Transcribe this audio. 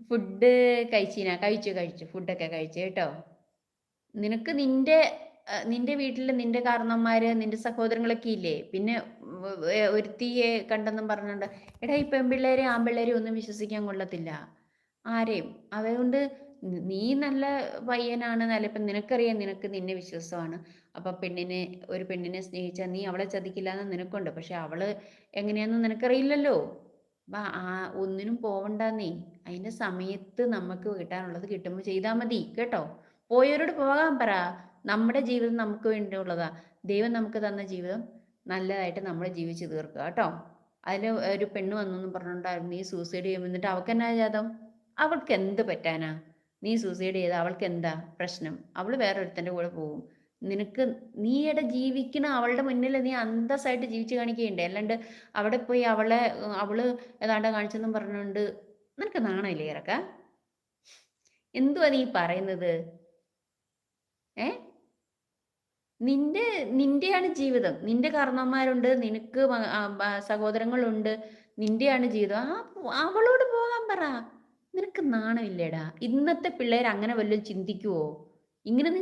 Food കഴിച്ചു. ഫുഡൊക്കെ കഴിച്ചു കേട്ടോ. നിനക്ക് നിന്റെ വീട്ടില് നിന്റെ കാരണവന്മാര്, നിന്റെ സഹോദരങ്ങളൊക്കെ ഇല്ലേ? പിന്നെ ഒരുത്തിയെ കണ്ടെന്നും പറഞ്ഞോണ്ട് എടാ ഈ പെൺപിള്ളേരെയും ആൺപിള്ളേരെയും ഒന്നും വിശ്വസിക്കാൻ കൊള്ളത്തില്ല. ആരെയും. അതുകൊണ്ട് നീ നല്ല പയ്യനാണ്. ഇപ്പം നിനക്കറിയാം നിനക്ക് നിന്നെ വിശ്വാസമാണ്. അപ്പൊ ഒരു പെണ്ണിനെ സ്നേഹിച്ചാൽ നീ അവളെ ചതിക്കില്ലാന്ന് നിനക്കുണ്ട്. പക്ഷെ അവള് എങ്ങനെയാന്ന് നിനക്കറിയില്ലല്ലോ. ഒന്നിനും പോവണ്ടാന്നേ. അതിന്റെ സമയത്ത് നമുക്ക് കിട്ടാനുള്ളത് കിട്ടുമ്പോൾ ചെയ്താൽ മതി കേട്ടോ. പോയവരോട് പോകാൻ പറ. നമ്മുടെ ജീവിതം നമുക്ക് വേണ്ടിയുള്ളതാ. ദൈവം നമുക്ക് തന്ന ജീവിതം നല്ലതായിട്ട് നമ്മൾ ജീവിച്ചു തീർക്കുക കേട്ടോ. അതിൽ ഒരു പെണ്ണ് വന്നു പറഞ്ഞിട്ടുണ്ടായിരുന്നു നീ സൂസൈഡ് ചെയ്യുമ്പോൾ, എന്നിട്ട് അവൾക്ക് എന്നാ ജാതം? അവൾക്ക് എന്ത് പറ്റാനാ? നീ സൂസൈഡ് ചെയ്ത അവൾക്ക് എന്താ പ്രശ്നം? അവൾ വേറൊരുത്തൻ്റെ കൂടെ പോകും. നിനക്ക് നീയുടെ ജീവിക്കണ അവളുടെ മുന്നിൽ നീ അന്തസ്സായിട്ട് ജീവിച്ചു കാണിക്കുകയുണ്ട്. അല്ലാണ്ട് അവിടെ പോയി അവള് ഏതാണ്ട് കാണിച്ചെന്നും പറഞ്ഞുകൊണ്ട് നിനക്ക് നാണമില്ലേ ഇറക്ക? എന്തുവാ നീ പറയുന്നത്? ഏ നിന്റെയാണ് ജീവിതം. നിന്റെ കാരണവന്മാരുണ്ട്, നിനക്ക് സഹോദരങ്ങളുണ്ട്, നിന്റെയാണ് ജീവിതം. അവളോട് പോകാൻ പറ. നിനക്ക് നാണമില്ലേടാ? ഇന്നത്തെ പിള്ളേർ അങ്ങനെ വല്ലതും ചിന്തിക്കുവോ? ഇങ്ങനെ നീ